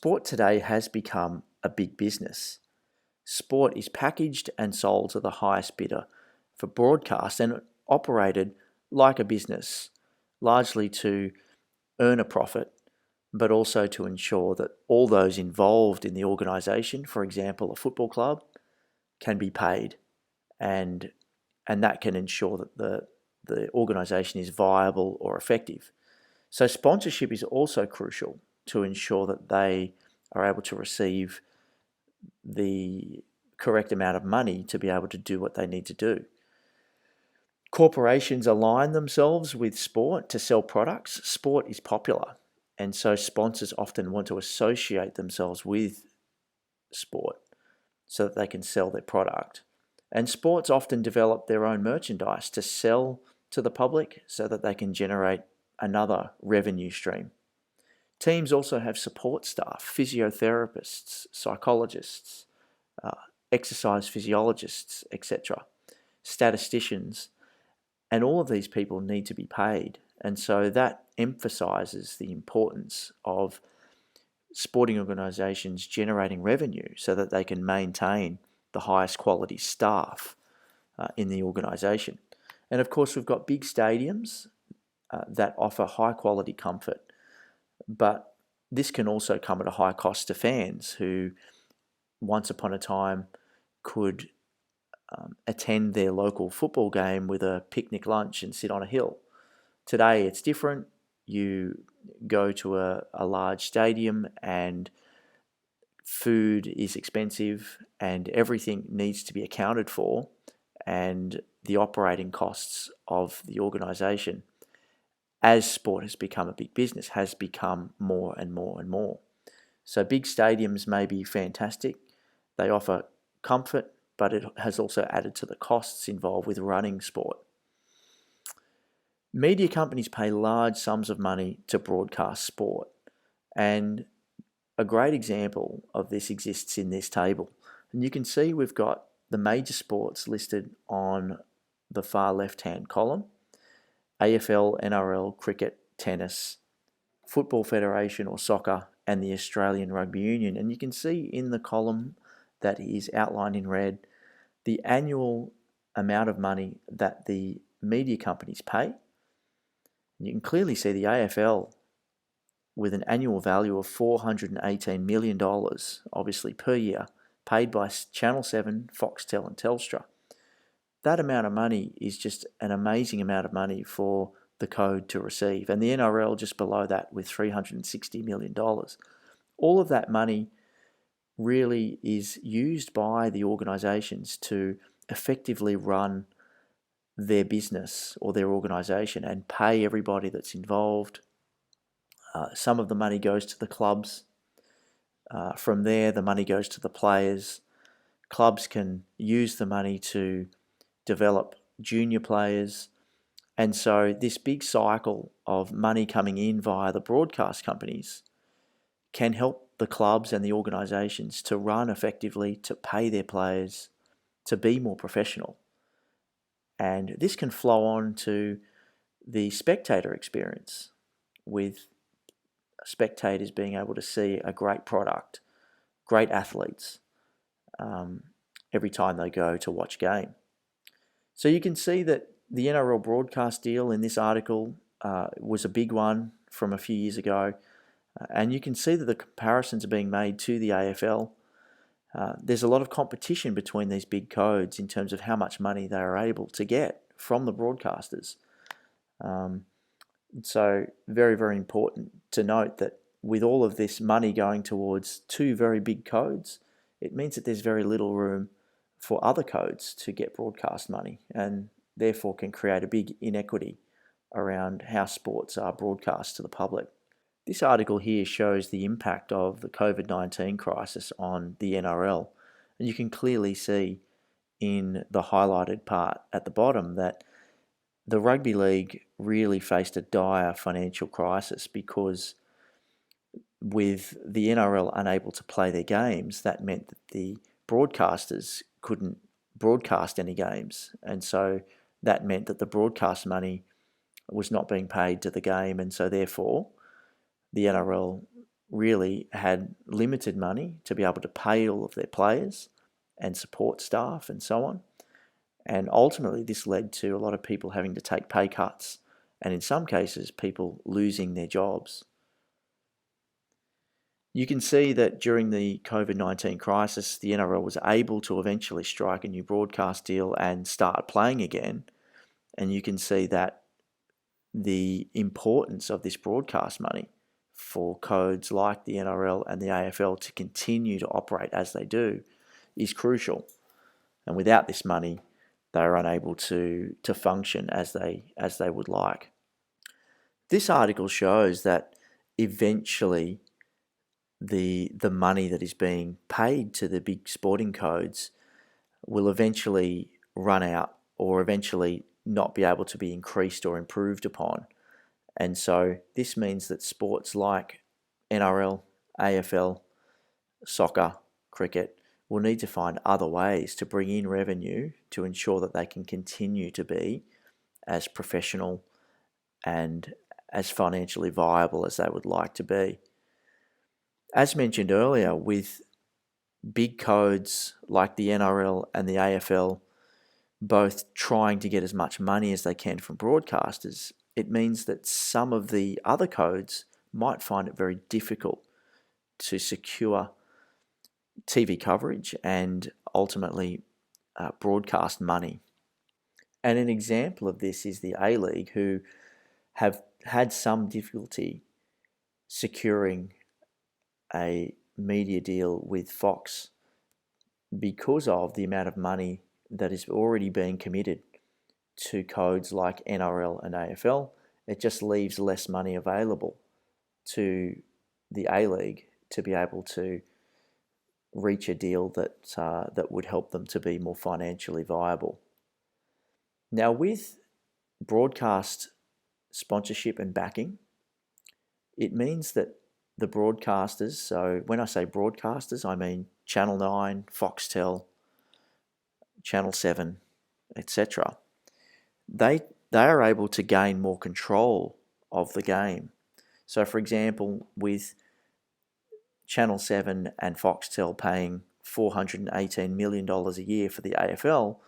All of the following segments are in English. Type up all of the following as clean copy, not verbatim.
Sport today has become a big business. Sport is packaged and sold to the highest bidder for broadcast and operated like a business, largely to earn a profit, but also to ensure that all those involved in the organisation, for example, a football club, can be paid, and that can ensure that the organisation is viable or effective. So sponsorship is also crucial to ensure that they are able to receive the correct amount of money to be able to do what they need to do. Corporations align themselves with sport to sell products. Sport is popular, and so sponsors often want to associate themselves with sport so that they can sell their product. And sports often develop their own merchandise to sell to the public so that they can generate another revenue stream. Teams also have support staff, physiotherapists, psychologists, exercise physiologists, etc., statisticians, and all of these people need to be paid. And so that emphasizes the importance of sporting organisations generating revenue so that they can maintain the highest quality staff in the organisation. And of course, we've got big stadiums that offer high quality comfort, but this can also come at a high cost to fans who once upon a time could attend their local football game with a picnic lunch and sit on a hill. Today it's different. You go to a large stadium and food is expensive and everything needs to be accounted for, and the operating costs of the organisation, as sport has become a big business, has become more and more and more. So big stadiums may be fantastic. They offer comfort, but it has also added to the costs involved with running sport. Media companies pay large sums of money to broadcast sport, and a great example of this exists in this table. And you can see we've got the major sports listed on the far left-hand column: AFL, NRL, cricket, tennis, Football Federation or soccer, and the Australian Rugby Union. And you can see in the column that is outlined in red the annual amount of money that the media companies pay. You can clearly see the AFL with an annual value of $418 million, obviously per year, paid by Channel 7, Foxtel and Telstra. That amount of money is just an amazing amount of money for the code to receive. And the NRL just below that with $360 million. All of that money really is used by the organisations to effectively run their business or their organisation and pay everybody that's involved. Some of the money goes to the clubs. From there, the money goes to the players. Clubs can use the money to develop junior players. And so this big cycle of money coming in via the broadcast companies can help the clubs and the organisations to run effectively, to pay their players, to be more professional. And this can flow on to the spectator experience, with spectators being able to see a great product, great athletes, every time they go to watch a game. So you can see that the NRL broadcast deal in this article was a big one from a few years ago. And you can see that the comparisons are being made to the AFL. There's a lot of competition between these big codes in terms of how much money they are able to get from the broadcasters. So very, very important to note that with all of this money going towards two very big codes, it means that there's very little room for other codes to get broadcast money, and therefore can create a big inequity around how sports are broadcast to the public. This article here shows the impact of the COVID-19 crisis on the NRL, and you can clearly see in the highlighted part at the bottom that the rugby league really faced a dire financial crisis, because with the NRL unable to play their games, that meant that the broadcasters couldn't broadcast any games, and so that meant that the broadcast money was not being paid to the game, and so therefore the NRL really had limited money to be able to pay all of their players and support staff and so on. And ultimately, this led to a lot of people having to take pay cuts, and in some cases, people losing their jobs. You can see that during the COVID-19 crisis, the NRL was able to eventually strike a new broadcast deal and start playing again. And you can see that the importance of this broadcast money for codes like the NRL and the AFL to continue to operate as they do is crucial. And without this money, they are unable to function as they would like. This article shows that eventually the money that is being paid to the big sporting codes will eventually run out, or eventually not be able to be increased or improved upon. And so this means that sports like NRL, AFL, soccer, cricket will need to find other ways to bring in revenue to ensure that they can continue to be as professional and as financially viable as they would like to be. As mentioned earlier, with big codes like the NRL and the AFL both trying to get as much money as they can from broadcasters, it means that some of the other codes might find it very difficult to secure TV coverage and ultimately broadcast money. And an example of this is the A-League, who have had some difficulty securing a media deal with Fox because of the amount of money that is already being committed to codes like NRL and AFL. It just leaves less money available to the A-League to be able to reach a deal that would help them to be more financially viable. Now, with broadcast sponsorship and backing, it means that the broadcasters, so when I say broadcasters, I mean Channel 9, Foxtel, Channel 7, etc. They are able to gain more control of the game. So, for example, with Channel 7 and Foxtel paying $418 million a year for the AFL,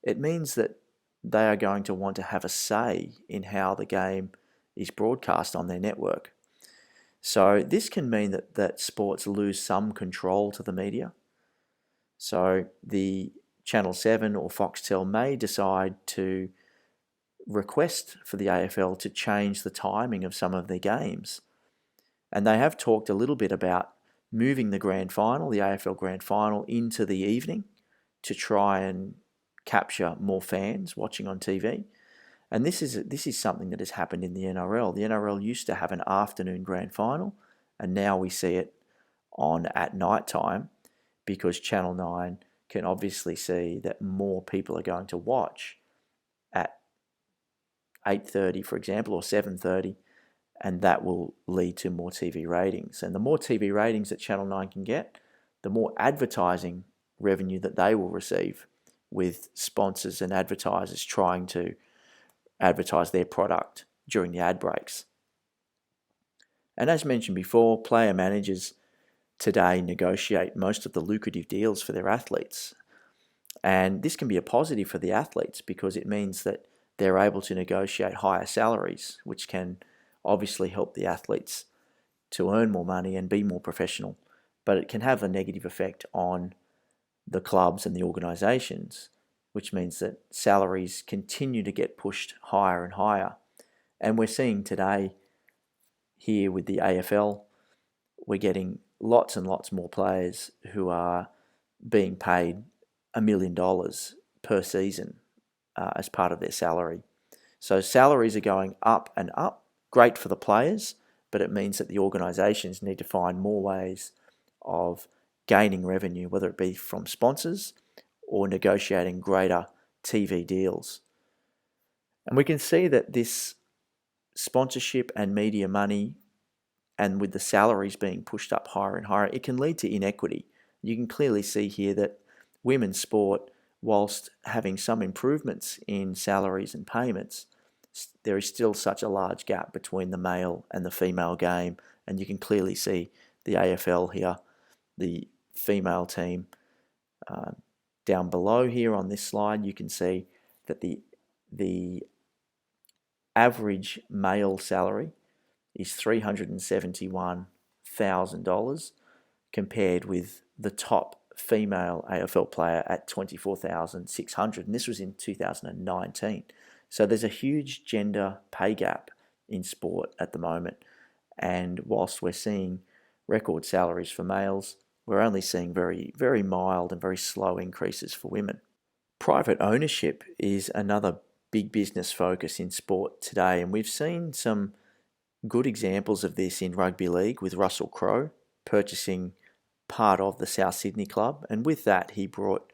it means that they are going to want to have a say in how the game is broadcast on their network. So this can mean that sports lose some control to the media. So the Channel 7 or Foxtel may decide to request for the AFL to change the timing of some of their games. And they have talked a little bit about moving the grand final, the AFL grand final, into the evening to try and capture more fans watching on TV. And this is something that has happened in the NRL. The NRL used to have an afternoon grand final, and now we see it on at night time because Channel 9 can obviously see that more people are going to watch at 8:30, for example, or 7:30, and that will lead to more TV ratings. And the more TV ratings that Channel 9 can get, the more advertising revenue that they will receive, with sponsors and advertisers trying to advertise their product during the ad breaks. And as mentioned before, player managers today negotiate most of the lucrative deals for their athletes. And this can be a positive for the athletes because it means that they're able to negotiate higher salaries, which can obviously help the athletes to earn more money and be more professional. But it can have a negative effect on the clubs and the organisations, which means that salaries continue to get pushed higher and higher. And we're seeing today here with the AFL, we're getting lots and lots more players who are being paid $1 million per season as part of their salary. So salaries are going up and up, great for the players, but it means that the organisations need to find more ways of gaining revenue, whether it be from sponsors or negotiating greater TV deals. And we can see that this sponsorship and media money, and with the salaries being pushed up higher and higher, it can lead to inequity. You can clearly see here that women's sport, whilst having some improvements in salaries and payments, there is still such a large gap between the male and the female game, And you can clearly see the AFL here, the female team. Down below here on this slide, you can see that the average male salary is $371,000 compared with the top female AFL player at $24,600, and this was in 2019. So there's a huge gender pay gap in sport at the moment, and whilst we're seeing record salaries for males, we're only seeing very, very mild and very slow increases for women. Private ownership is another big business focus in sport today, and we've seen some good examples of this in rugby league with Russell Crowe purchasing part of the South Sydney club, and with that he brought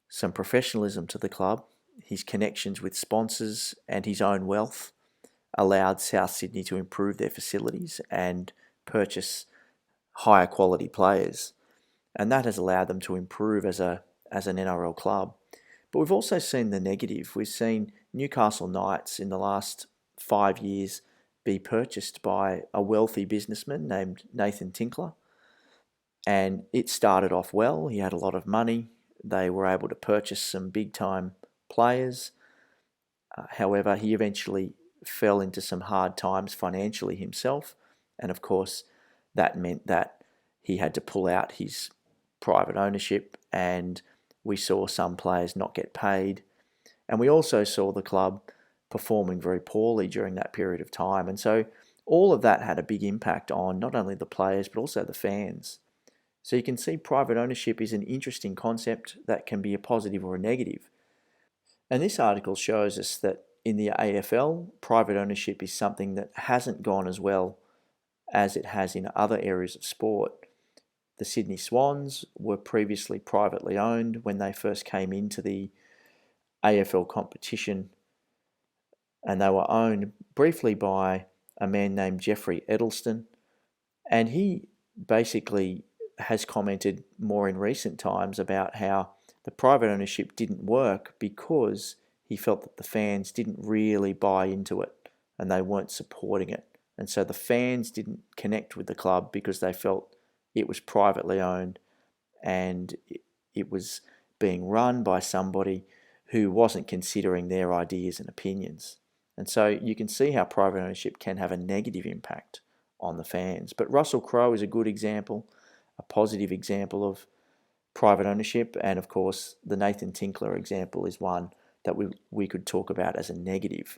some professionalism to the club. His connections with sponsors and his own wealth allowed South Sydney to improve their facilities and purchase higher quality players, and that has allowed them to improve as an NRL club. But we've also seen the negative. We've seen Newcastle Knights in the last 5 years be purchased by a wealthy businessman named Nathan Tinkler, and it started off well. He had a lot of money. They were able to purchase some big time players. However, he eventually fell into some hard times financially himself, and of course that meant that he had to pull out his private ownership, and we saw some players not get paid, and we also saw the club performing very poorly during that period of time. And so all of that had a big impact on not only the players but also the fans. So you can see private ownership is an interesting concept that can be a positive or a negative. And this article shows us that in the AFL, private ownership is something that hasn't gone as well as it has in other areas of sport. The Sydney Swans were previously privately owned when they first came into the AFL competition, and they were owned briefly by a man named Jeffrey Edelston, and he basically has commented more in recent times about how the private ownership didn't work because he felt that the fans didn't really buy into it and they weren't supporting it. And so the fans didn't connect with the club because they felt it was privately owned and it was being run by somebody who wasn't considering their ideas and opinions. And so you can see how private ownership can have a negative impact on the fans. But Russell Crowe is a good example, a positive example of private ownership, and of course the Nathan Tinkler example is one that we could talk about as a negative.